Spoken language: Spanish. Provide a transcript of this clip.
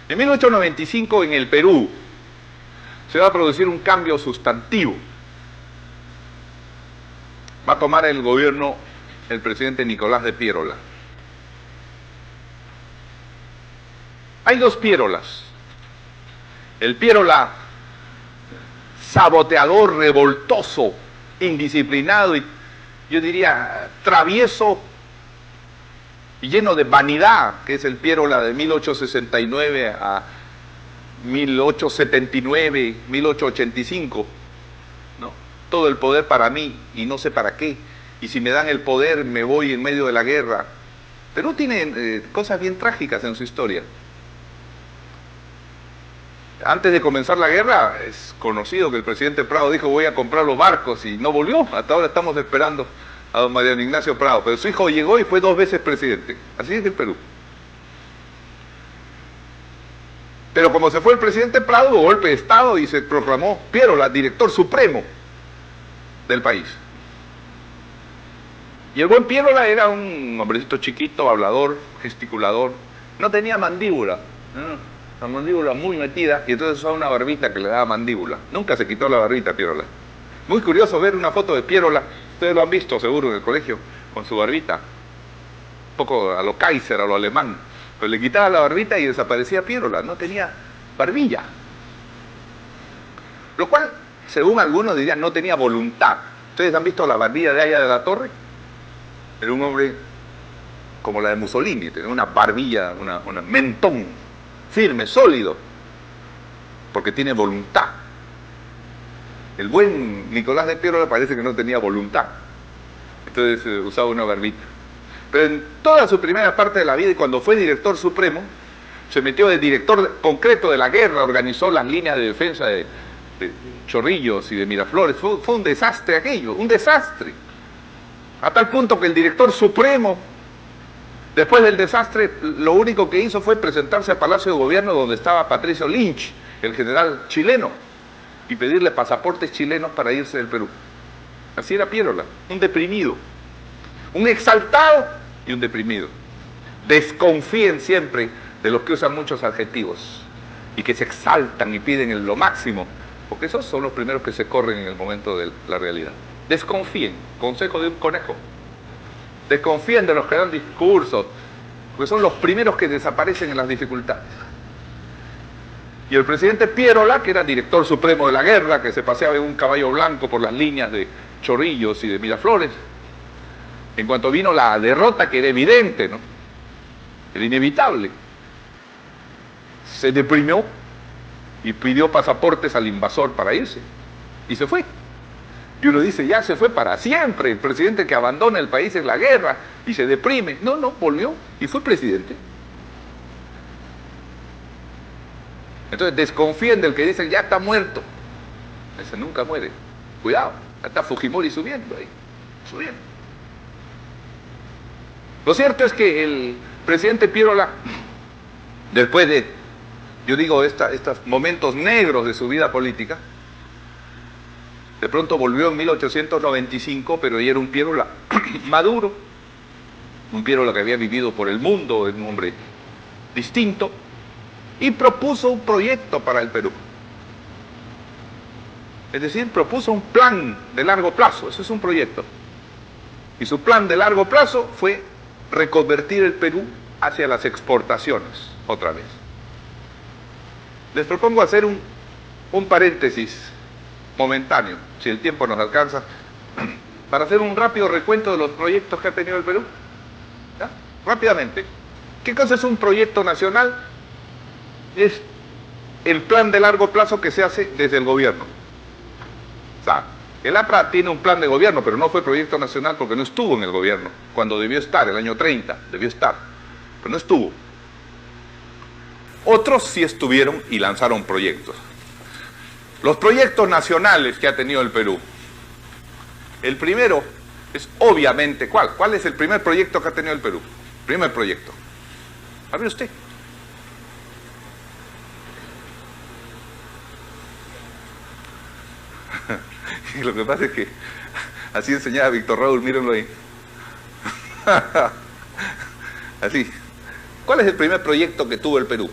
En 1895 en el Perú se va a producir un cambio sustantivo. Va a tomar el gobierno el presidente Nicolás de Piérola. Hay dos Piérolas. El Piérola saboteador, revoltoso, indisciplinado y yo diría travieso y lleno de vanidad, que es el Piérola de 1869 a 1879, 1885, ¿no? Todo el poder para mí y no sé para qué, y si me dan el poder me voy en medio de la guerra. Perú tiene cosas bien trágicas en su historia. Antes de comenzar la guerra, es conocido que el presidente Prado dijo voy a comprar los barcos y no volvió. Hasta ahora estamos esperando a don Mariano Ignacio Prado, pero su hijo llegó y fue 2 veces presidente. Así es el Perú. Pero como se fue el presidente Prado, hubo golpe de Estado y se proclamó Piérola director supremo del país. Y el buen Piérola era un hombrecito chiquito, hablador, gesticulador, no tenía mandíbula, ¿no? La mandíbula muy metida, y entonces usaba una barbita que le daba mandíbula. Nunca se quitó la barbita Piérola. Muy curioso ver una foto de Piérola, ustedes lo han visto seguro en el colegio, con su barbita. Un poco a lo Kaiser, a lo alemán. Pero le quitaba la barbita y desaparecía Piérola, no tenía barbilla. Lo cual, según algunos dirían, no tenía voluntad. ¿Ustedes han visto la barbilla de Haya de la Torre? Era un hombre como la de Mussolini, tenía una barbilla, una mentón. Firme, sólido, porque tiene voluntad. El buen Nicolás de Piérola parece que no tenía voluntad, entonces usaba una barbita. Pero en toda su primera parte de la vida, y cuando fue director supremo, se metió de director concreto de la guerra, organizó las líneas de defensa de Chorrillos y de Miraflores. Fue un desastre aquello, un desastre. A tal punto que el director supremo, después del desastre, lo único que hizo fue presentarse al Palacio de Gobierno donde estaba Patricio Lynch, el general chileno, y pedirle pasaportes chilenos para irse del Perú. Así era Piérola, un deprimido, un exaltado y un deprimido. Desconfíen siempre de los que usan muchos adjetivos y que se exaltan y piden lo máximo, porque esos son los primeros que se corren en el momento de la realidad. Desconfíen, consejo de un conejo. Desconfíen de los que dan discursos, porque son los primeros que desaparecen en las dificultades. Y el presidente Piérola, que era director supremo de la guerra, que se paseaba en un caballo blanco por las líneas de Chorrillos y de Miraflores, en cuanto vino la derrota, que era evidente, ¿no? Era inevitable, se deprimió y pidió pasaportes al invasor para irse, y se fue. Y uno dice, ya se fue para siempre, el presidente que abandona el país en la guerra y se deprime. No, volvió y fue presidente. Entonces desconfíen del que dicen, ya está muerto. Ese nunca muere. Cuidado, ya está Fujimori subiendo ahí, subiendo. Lo cierto es que el presidente Piérola, después de, yo digo, estos momentos negros de su vida política, de pronto volvió en 1895, pero ya era un Piérola maduro, un Piérola que había vivido por el mundo, un hombre distinto, y propuso un proyecto para el Perú. Es decir, propuso un plan de largo plazo, ese es un proyecto. Y su plan de largo plazo fue reconvertir el Perú hacia las exportaciones, otra vez. Les propongo hacer un paréntesis momentáneo, si el tiempo nos alcanza, para hacer un rápido recuento de los proyectos que ha tenido el Perú. ¿Ya? Rápidamente. ¿Qué cosa es un proyecto nacional? Es el plan de largo plazo que se hace desde el gobierno. O sea, el APRA tiene un plan de gobierno, pero no fue proyecto nacional porque no estuvo en el gobierno, cuando debió estar, el año 30, debió estar, pero no estuvo. Otros sí estuvieron y lanzaron proyectos. Los proyectos nacionales que ha tenido el Perú. El primero es obviamente, ¿cuál? ¿Cuál es el primer proyecto que ha tenido el Perú? Primer proyecto. A ver usted. Y lo que pasa es que así enseñaba Víctor Raúl, mírenlo ahí. Así. ¿Cuál es el primer proyecto que tuvo el Perú?